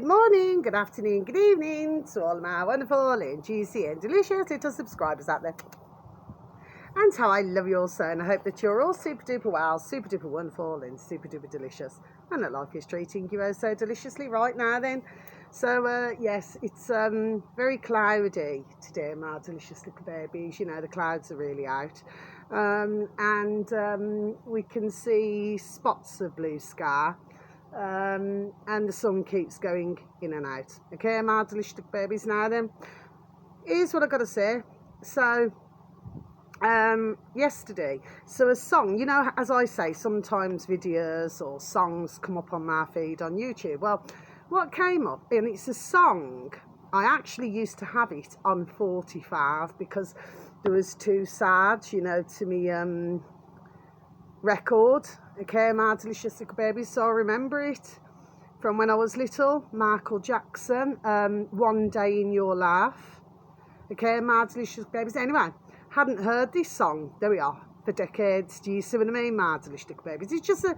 morning, good afternoon, good evening to all my wonderful and juicy and delicious little subscribers out there. And how I love you all so, and I hope that you're all super duper well, super duper wonderful and super duper delicious, and that life is treating you oh so deliciously right now then. So yes, it's very cloudy today, my delicious little babies. You know, the clouds are really out, and we can see spots of blue sky. And the sun keeps going in and out. Okay, my delicious babies. Now then, here's what I got to say. So yesterday, so a song, you know, as I say, sometimes videos or songs come up on my feed on YouTube. Well, what came up, and it's a song, I actually used to have it on 45 because there was too sad, you know, to me record. Okay, my delicious little babies. So I remember it from when I was little. Michael Jackson, One Day in Your Life. Okay, my delicious babies. Anyway, hadn't heard this song, there we are, for decades. Do you see what I mean, my delicious little babies? It's just a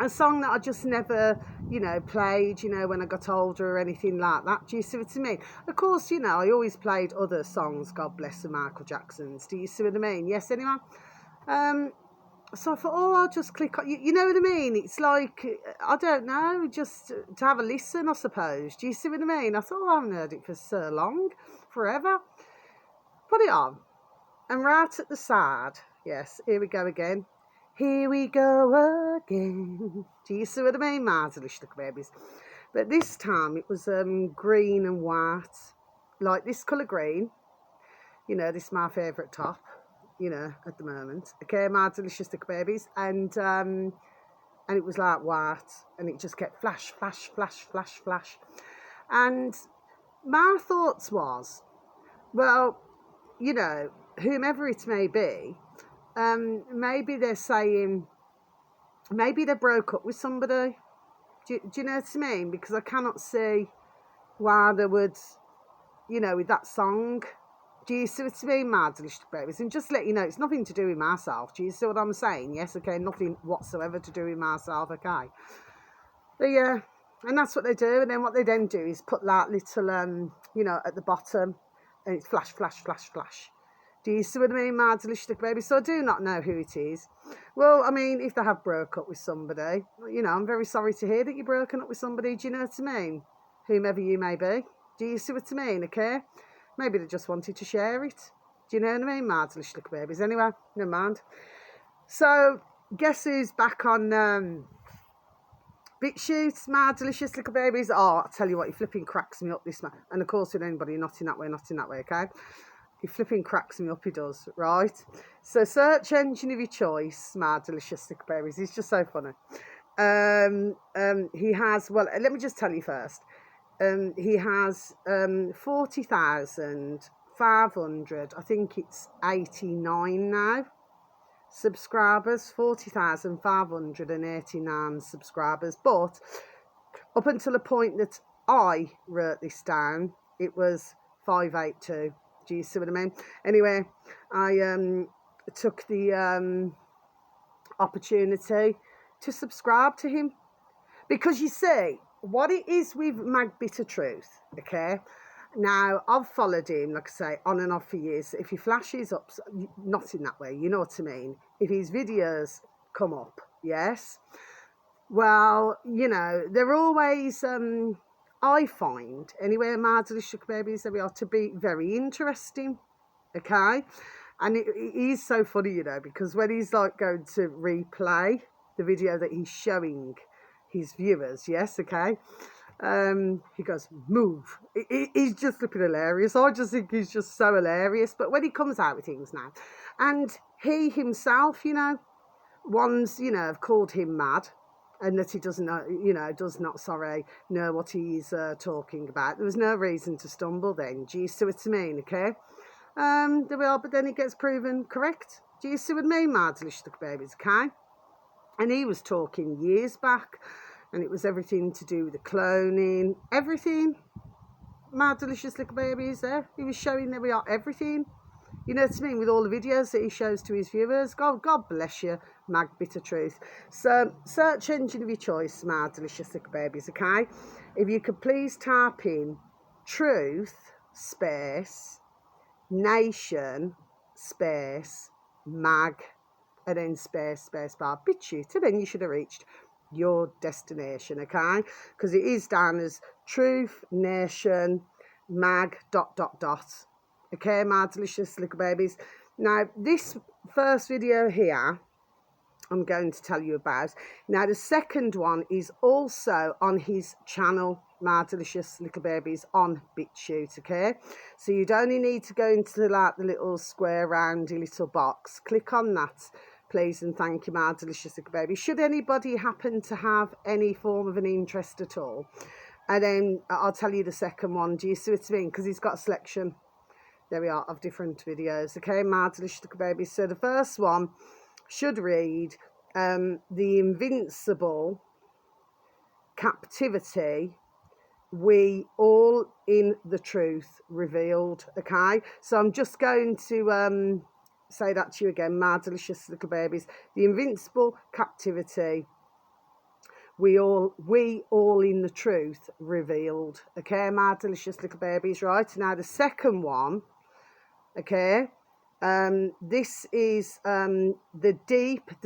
song that I just never, you know, played, you know, when I got older or anything like that. Do you see what I mean? Of course, you know, I always played other songs, God bless them, Michael Jackson's. Do you see what I mean? Yes, anyone? So I thought, oh, I'll just click on, you know what I mean? It's like, I don't know, just to have a listen, I suppose. Do you see what I mean? I thought, oh, I haven't heard it for so long, forever. Put it on. And right at the side, yes, here we go again. Here we go again. Do you see what I mean, my delicious little babies? But this time it was green and white, like this colour green. You know, this is my favourite top, you know, at the moment. Okay, my delicious little babies. And it was like white, and it just kept flash, flash, flash, flash, flash. And my thoughts was, well, you know, whomever it may be, maybe they're saying, maybe they broke up with somebody. Do you know what I mean? Because I cannot see why they would, you know, with that song. Do you see what I mean, my delicious babies? And just let you know, it's nothing to do with myself. Do you see what I'm saying? Yes, okay, nothing whatsoever to do with myself, okay. But yeah, and that's what they do. And then what they then do is put that little, you know, at the bottom, and it's flash, flash, flash, flash. Do you see what I mean, my delicious baby? So I do not know who it is. Well, I mean, if they have broke up with somebody, you know, I'm very sorry to hear that you're broken up with somebody. Do you know what I mean? Whomever you may be. Do you see what I mean, okay? Maybe they just wanted to share it. Do you know what I mean, my delicious little babies? Anyway, never mind. So, guess who's back on Bitchute, my delicious little babies? Oh, I'll tell you what, he flipping cracks me up, this man. And of course, with anybody, not in that way, okay? He flipping cracks me up, he does, right? So, search engine of your choice, my delicious little babies. He's just so funny. He has, well, let me just tell you first. He has 40,500, I think it's 89 now, subscribers, 40,589 subscribers. But up until the point that I wrote this down, it was 582. Do you see what I mean? Anyway, I took the opportunity to subscribe to him, because you see, what it is with Bitchute, okay? Now, I've followed him, like I say, on and off for years. If he flashes up, not in that way, you know what I mean? If his videos come up, yes? Well, you know, they're always, I find, anyway, my delicious babies, there we are, to be very interesting, okay? And it is so funny, you know, because when he's like going to replay the video that he's showing his viewers, yes, okay, he goes, move. He's just flipping hilarious. I just think he's just so hilarious. But when he comes out with things now, and he himself, you know, ones, you know, have called him mad, and that he doesn't know, you know, does not, know what he's talking about. There was no reason to stumble then. Do you see what I mean, okay? There we are, but then it gets proven correct. Do you see what I mean, my delicious little babies, okay? And he was talking years back, and it was everything to do with the cloning, everything. My delicious little babies there. He was showing, there we are, everything. You know what I mean? With all the videos that he shows to his viewers. God bless you, Bitchute. So, search engine of your choice, my delicious little babies, okay? if you could please type in truth space nation space mag and then space bar Bitchute, and then you should have reached your destination, okay? Because it is down as truth nation mag ... Okay, my delicious little babies. Now this first video here I'm going to tell you about. Now the second one is also on his channel, my delicious little babies, on Bitchute, okay? So you'd only need to go into like the little square roundy little box, click on that, please, and thank you, my delicious little baby. Should anybody happen to have any form of an interest at all, and then I'll tell you the second one. Do you see what I mean? Because he's got a selection, there we are, of different videos, okay, my delicious little babies. So the first one should read the invincible captivity, we all in the truth revealed, okay? So I'm just going to say that to you again, my delicious little babies. The invincible captivity, we all in the truth revealed, okay, my delicious little babies. Right, now the second one, okay, this is the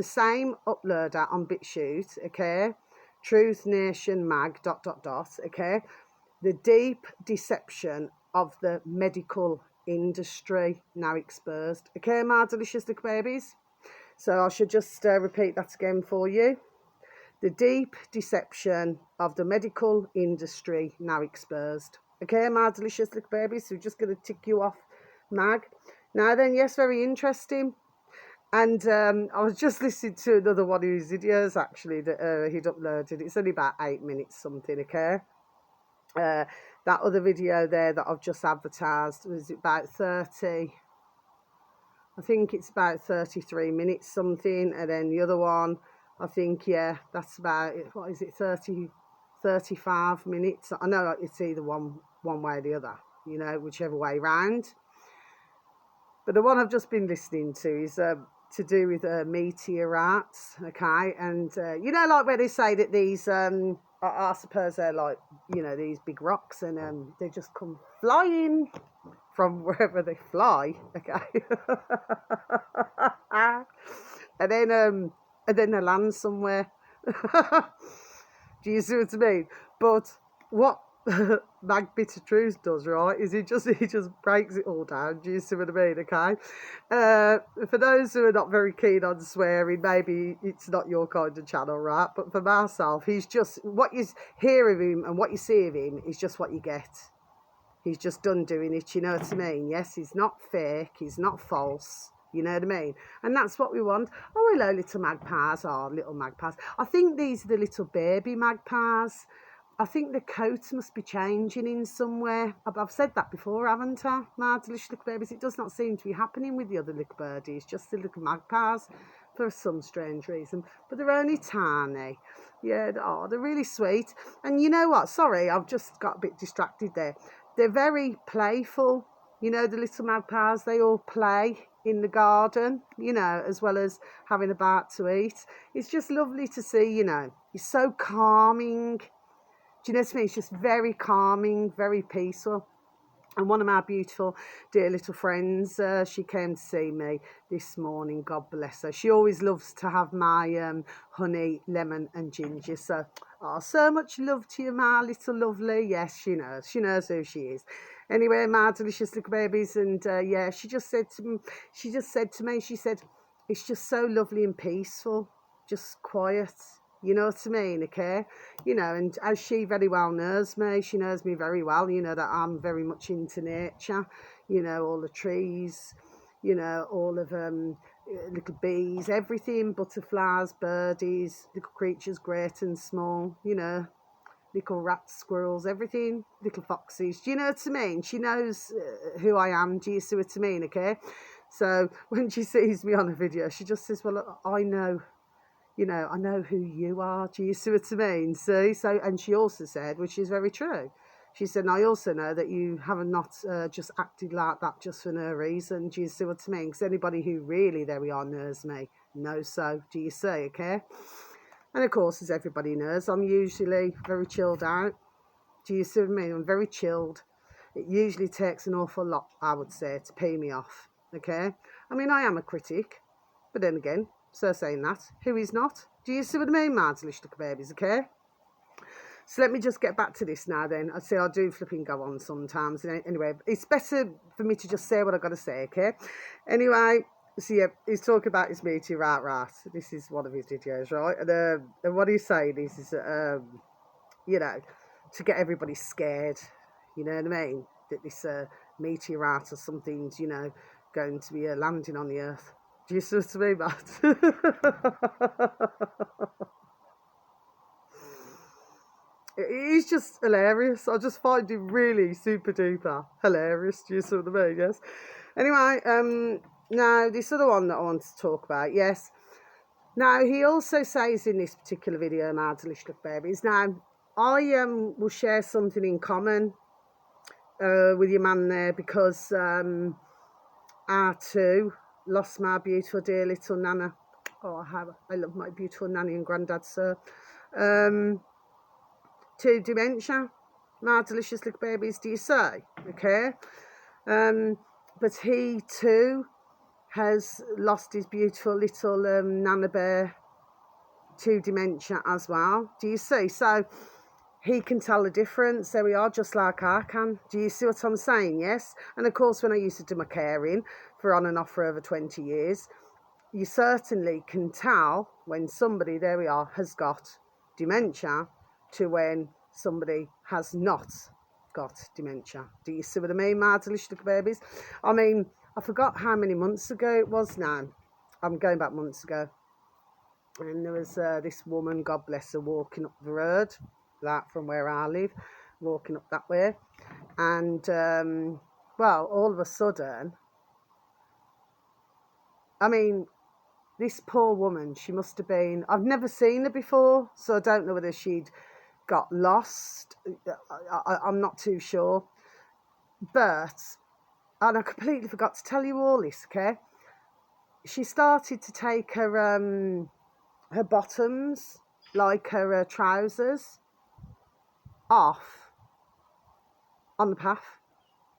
same uploader on Bitchute, okay, truth nation mag ... okay, the deep deception of the medical industry now exposed, okay, my delicious little babies. So I should just repeat that again for you. The deep deception of the medical industry now exposed, okay, my delicious little babies. So we're just going to tick you off, mag. Now then, yes, very interesting. And I was just listening to another one of his videos, actually, that he'd uploaded. It's only about 8 minutes something, okay? That other video there that I've just advertised was about 30, I think it's about 33 minutes something. And then the other one, I think, yeah, that's about, what is it, 35 minutes. I know it's either one way or the other, you know, whichever way round. But the one I've just been listening to is to do with meteorites, okay? And, you know, like where they say that these, I suppose they're like, you know, these big rocks, and they just come flying from wherever they fly, okay? and then they land somewhere. Do you see what I mean? But what Mag Bit of Truth does, right, is he just breaks it all down. Do you see what I mean? Okay. For those who are not very keen on swearing, maybe it's not your kind of channel, right? But for myself, he's just, what you hear of him and what you see of him is just what you get. He's just done doing it, you know what I mean? Yes, he's not fake, he's not false, you know what I mean? And that's what we want. Oh, hello, little magpies. Oh, little magpies. I think these are the little baby magpies. I think the coats must be changing in somewhere. I've said that before, haven't I? My delicious little babies. It does not seem to be happening with the other little birdies, just the little magpies for some strange reason. But they're only tiny. Yeah, they're really sweet. And you know what? Sorry, I've just got a bit distracted there. They're very playful. You know, the little magpies, they all play in the garden, you know, as well as having a bite to eat. It's just lovely to see, you know. It's so calming. Do you know what I mean? It's just very calming, very peaceful. And one of my beautiful, dear little friends, she came to see me this morning. God bless her. She always loves to have my honey, lemon and ginger. So, oh, so much love to you, my little lovely. Yes, she knows. She knows who she is. Anyway, my delicious little babies. And, yeah, she just said to me, she said, it's just so lovely and peaceful, just quiet. You know what I mean, okay? You know, and as she very well knows me, she knows me very well, you know, that I'm very much into nature, you know, all the trees, you know, all of little bees, everything, butterflies, birdies, little creatures, great and small, you know, little rats, squirrels, everything, little foxes. Do you know what I mean? She knows who I am. Do you see what I mean, okay? So when she sees me on a video, she just says, well, I know. You know, I know who you are. Do you see what I mean? See? So, and she also said, which is very true, she said, and I also know that you have not just acted like that just for no reason. Do you see what I mean? Because anybody who really, there we are, knows me, knows so. Do you see, okay? And of course, as everybody knows, I'm usually very chilled out. Do you see what I mean? I'm very chilled. It usually takes an awful lot, I would say, to pay me off, okay? I mean, I am a critic, but then again, so saying that, who is not? Do you see what I mean, my little babies, okay? So let me just get back to this now then. I say I do flipping go on sometimes. Anyway, it's better for me to just say what I've got to say, okay? Anyway, so yeah, he's talking about his meteor, right. This is one of his videos, right? And what he's saying is you know, to get everybody scared, you know what I mean? That this meteorite or something's, you know, going to be landing on the earth. Do you see what I mean, Matt? He's just hilarious. I just find him really super duper hilarious. Do you see what I mean? Yes. Anyway, now this other one that I want to talk about, yes. Now he also says in this particular video, my delicious babies. Now I will share something in common with your man there, because I too lost my beautiful dear little nana. Oh, I love my beautiful nanny and granddad, sir. To dementia, my delicious little babies, do you say? Okay. But he too has lost his beautiful little nana bear to dementia as well. Do you see? So he can tell the difference. There we are, just like I can. Do you see what I'm saying? Yes. And of course, when I used to do my caring for on and off for over 20 years, you certainly can tell when somebody, there we are, has got dementia to when somebody has not got dementia. Do you see what I mean, my delicious little babies? I mean, I forgot how many months ago it was now. I'm going back months ago. And there was this woman, God bless her, walking up the road, that from where I live, walking up that way. And, well, all of a sudden, I mean, this poor woman, she must have been, I've never seen her before, so I don't know whether she'd got lost. I'm not too sure. But, and I completely forgot to tell you all this, okay? She started to take her bottoms, like her trousers, off on the path.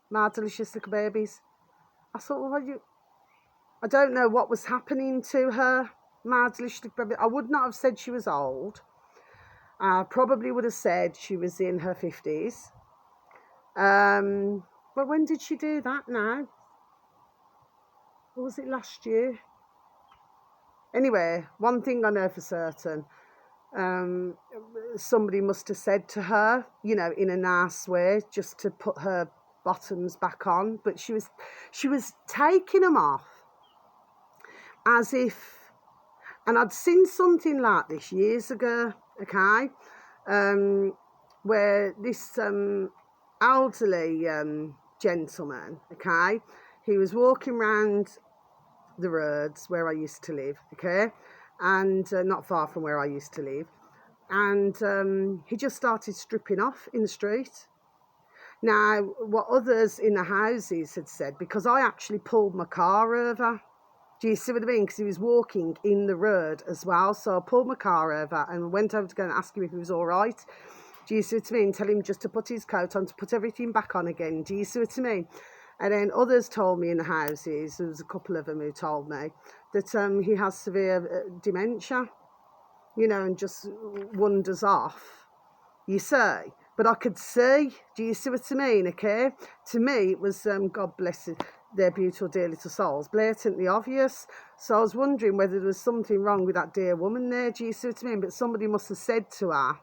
My delicious little babies. I thought, well, I don't know what was happening to her, my delicious little baby. I would not have said she was old. I probably would have said she was in her 50s. But when did she do that now? Or was it last year? Anyway, one thing I know for certain, somebody must have said to her, you know, in a nice way, just to put her bottoms back on. But she was taking them off as if, and I'd seen something like this years ago, okay, where this elderly gentleman, okay, he was walking around the roads where I used to live, okay, and not far from where I used to live, and he just started stripping off in the street. Now, what others in the houses had said, because I actually pulled my car over, do you see what I mean? Because he was walking in the road as well. So I pulled my car over and went over to go and ask him if he was all right. Do you see what I mean? Tell him just to put his coat on, to put everything back on again. Do you see what I mean? And then others told me in the houses, there was a couple of them who told me, that he has severe dementia, you know, and just wanders off, you say. But I could see, do you see what I mean, okay? To me, it was, God bless their beautiful dear little souls, blatantly obvious. So I was wondering whether there was something wrong with that dear woman there, do you see what I mean? But somebody must have said to her,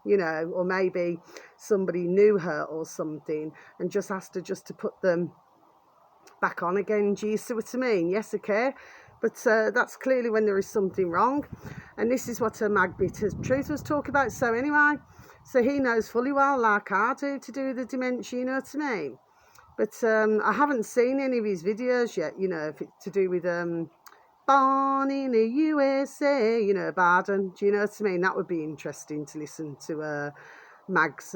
you know, or maybe somebody knew her or something and just asked her just to put them back on again. Do you see what I mean? Yes, okay. But that's clearly when there is something wrong. And this is what Bitchute was talking about. So anyway, so he knows fully well, like I do, to do with the dementia, you know what I mean? But I haven't seen any of his videos yet, you know, if it's to do with Born in the USA, you know, Baden. Do you know what I mean? That would be interesting to listen to Mag's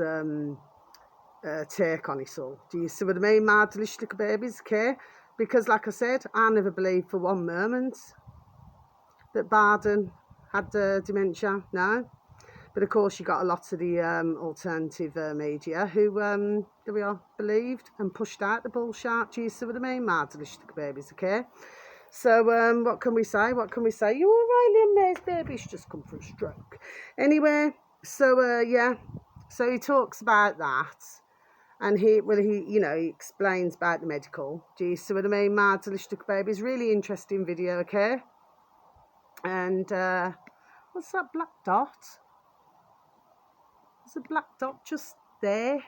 take on it all. Do you see what I mean, my delicious little babies, okay? Because, like I said, I never believed for one moment that Baden had dementia, no. But of course, you got a lot of the alternative media who, there we are, believed and pushed out the bullshit. Do you see what I mean? Mad delicious babies, okay? So, what can we say? What can we say? You all right, Liam May's baby's just come for a stroke. Anyway, so, yeah. So he talks about that. And he explains about the medical. Do you see what I mean? Mad delicious babies. Really interesting video, okay? And, what's that black dot? There's a black dot just there.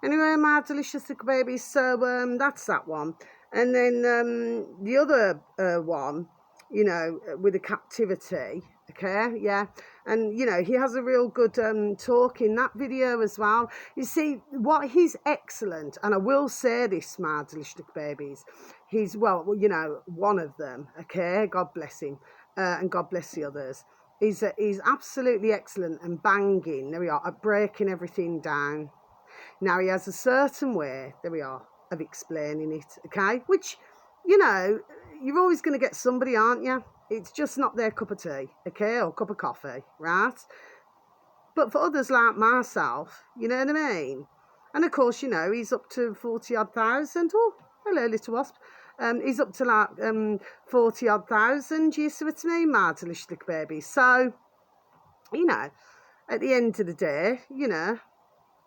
Anyway, my delicious little baby. So that's that one. And then the other one, with the captivity. Okay, yeah. And, he has a real good talk in that video as well. You see, what he's excellent, and I will say this, my delicious little babies, he's, one of them, okay? God bless him. And God bless the others. He's absolutely excellent and banging, there we are, at breaking everything down. Now, he has a certain way, there we are, of explaining it, okay? Which, you're always going to get somebody, aren't you? It's just not their cup of tea, okay, or cup of coffee, right? But for others like myself, you know what I mean? And of course, he's up to 40-odd thousand. Oh, hello, little wasp. He's up to like 40-odd thousand, you see what I mean? My delicious little baby. So, at the end of the day,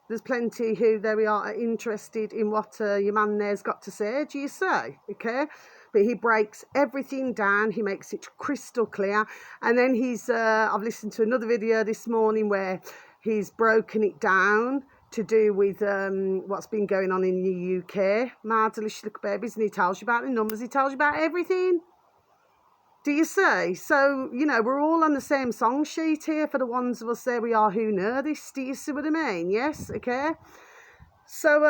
there's plenty who, there we are interested in what your man there's got to say, do you say? Okay? But he breaks everything down. He makes it crystal clear. And then I've listened to another video this morning where he's broken it down to do with what's been going on in the UK, my delicious little babies, and he tells you about the numbers, he tells you about everything. Do you see? So, we're all on the same song sheet here for the ones of us there we are who know this. Do you see what I mean? Yes, okay. So,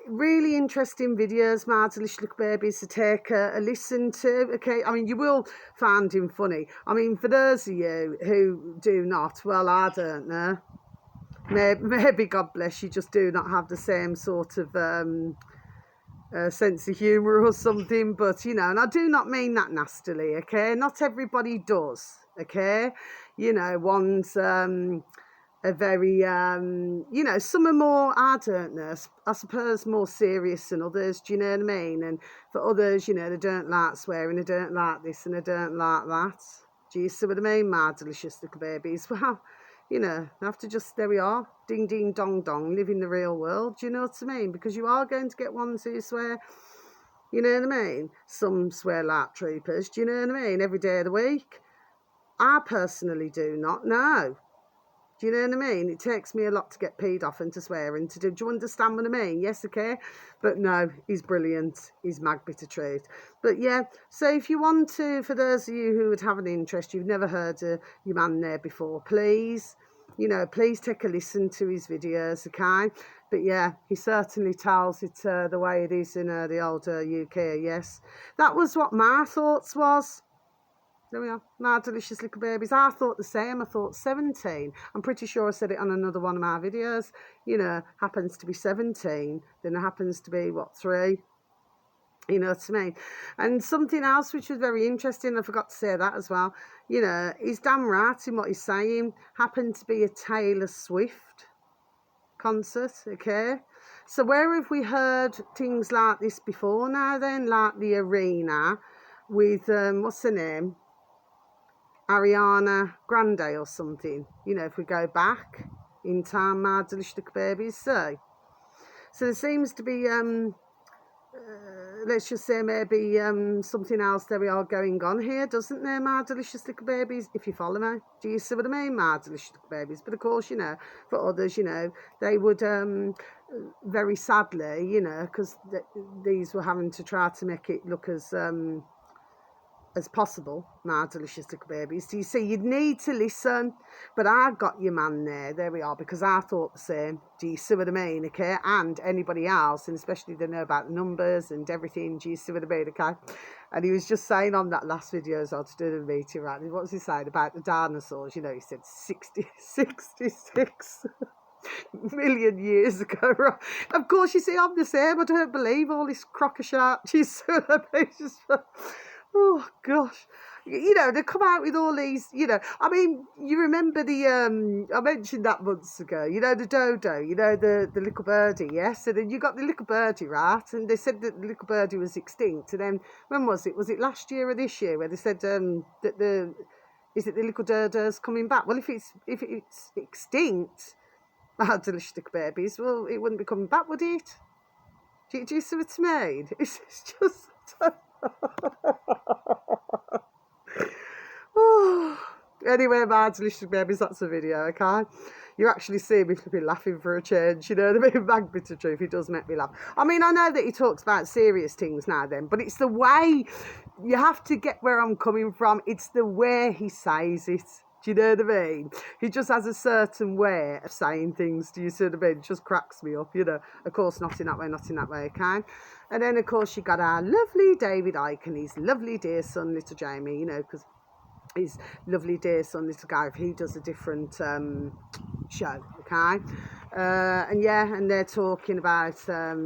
really interesting videos, my delicious little babies, to take a listen to, okay? I mean, you will find him funny. I mean, for those of you who do not, well, I don't know. Maybe, God bless you, just do not have the same sort of sense of humour or something. But, and I do not mean that nastily, okay? Not everybody does, okay? One's a very, some are more, I don't know, I suppose more serious than others, do you know what I mean? And for others, they don't like swearing, they don't like this and they don't like that. Do you see what I mean, my delicious little babies? Well, have to just, there we are, ding, ding, dong, dong, live in the real world, do you know what I mean? Because you are going to get ones who swear, you know what I mean? Some swear like troopers, do you know what I mean? Every day of the week. I personally do not know. Do you know what I mean? It takes me a lot to get peed off and to swear and to do you understand what I mean? Yes, okay? But no, he's brilliant. He's mag bit of truth. But yeah, so if you want to, for those of you who would have an interest, you've never heard of your man there before, please, please take a listen to his videos, okay? But yeah, he certainly tells it the way it is in the older UK, yes. That was what my thoughts was. There we are, my delicious little babies. I thought the same. I thought 17. I'm pretty sure I said it on another one of my videos. Happens to be 17. Then it happens to be, 3? You know what I mean? And something else which was very interesting, I forgot to say that as well. He's damn right in what he's saying. Happened to be a Taylor Swift concert, okay? So where have we heard things like this before now then? Like the arena with, what's her name? Ariana Grande or something, if we go back in time, my delicious little babies. So there seems to be, let's just say maybe something else there we are going on here, doesn't there, my delicious little babies, if you follow me? Do you see what I mean, my delicious little babies? But of course, for others, they would, very sadly, because these were having to try to make it look as possible, my delicious little babies. So you see, you'd need to listen, but I got your man there we are, because I thought the same. Do you see what I mean, okay? And anybody else, and especially they know about the numbers and everything, do you see what I mean, okay? And he was just saying on that last video as well, to do the meeting, right, what was he saying about the dinosaurs? He said 66 million years ago, right? Of course, you see, I'm the same. I don't believe all this crock of shit. Do you see what I mean? Oh gosh, you know, they come out with all these, you know, I mean, you remember the I mentioned that months ago, you know, the dodo, you know, the little birdie, yes. And then you got the little birdie, right? And they said that the little birdie was extinct. And then when was it? Was it last year or this year where they said that the is it the little dodo's coming back? Well, if it's extinct, our delicious little babies, well, it wouldn't be coming back, would it? Do you see what I mean? It's just anyway, my delicious babies, that's the video, okay? You actually see me flipping laughing for a change, you know what I mean? Mag Bitchute, he does make me laugh. I mean, I know that he talks about serious things now then, but it's the way, you have to get where I'm coming from. It's the way he says it. Do you know what I mean? He just has a certain way of saying things. Do you see what I mean? It just cracks me up, you know. Of course, not in that way, not in that way, okay? And then, of course, you got our lovely David Icke and his lovely dear son, little Jamie, you know, because his lovely dear son, little guy, he does a different show, okay? And yeah, and they're talking about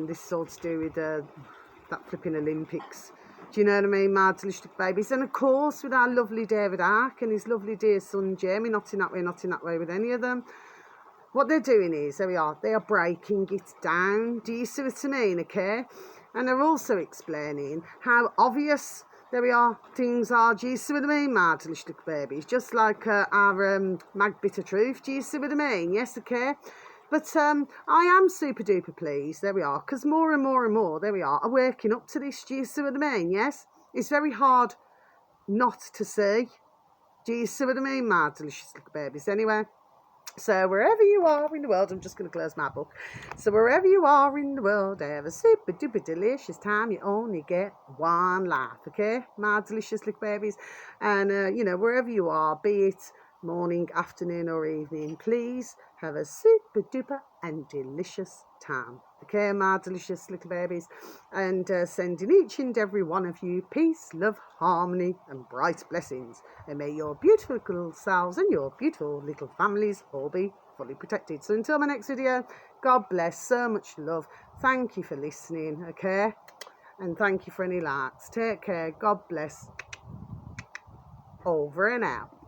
this is all to do with that flipping Olympics. Do you know what I mean? My delicious babies. And of course, with our lovely David Icke and his lovely dear son Jamie, not in that way, not in that way with any of them. What they're doing is, there we are, they are breaking it down. Do you see what I mean, okay? And they're also explaining how obvious, there we are, things are. Do you see what I mean, my delicious little babies? Just like our Mag Bitter Truth. Do you see what I mean? Yes, okay? But I am super duper pleased, there we are, because more and more and more, there we are waking up to this. Do you see what I mean? Yes? It's very hard not to see. Do you see what I mean, my delicious little babies? Anyway, so wherever you are in the world, I'm just going to close my book. So wherever you are in the world, have a super duper delicious time. You only get one life, okay, my delicious little babies? And, you know, wherever you are, be it morning, afternoon or evening, please have a super duper and delicious time, okay, my delicious little babies? And sending each and every one of you peace, love, harmony and bright blessings, and may your beautiful little selves and your beautiful little families all be fully protected. So until my next video, God bless, so much love, thank you for listening, okay, and thank you for any likes. Take care, God bless, over and out.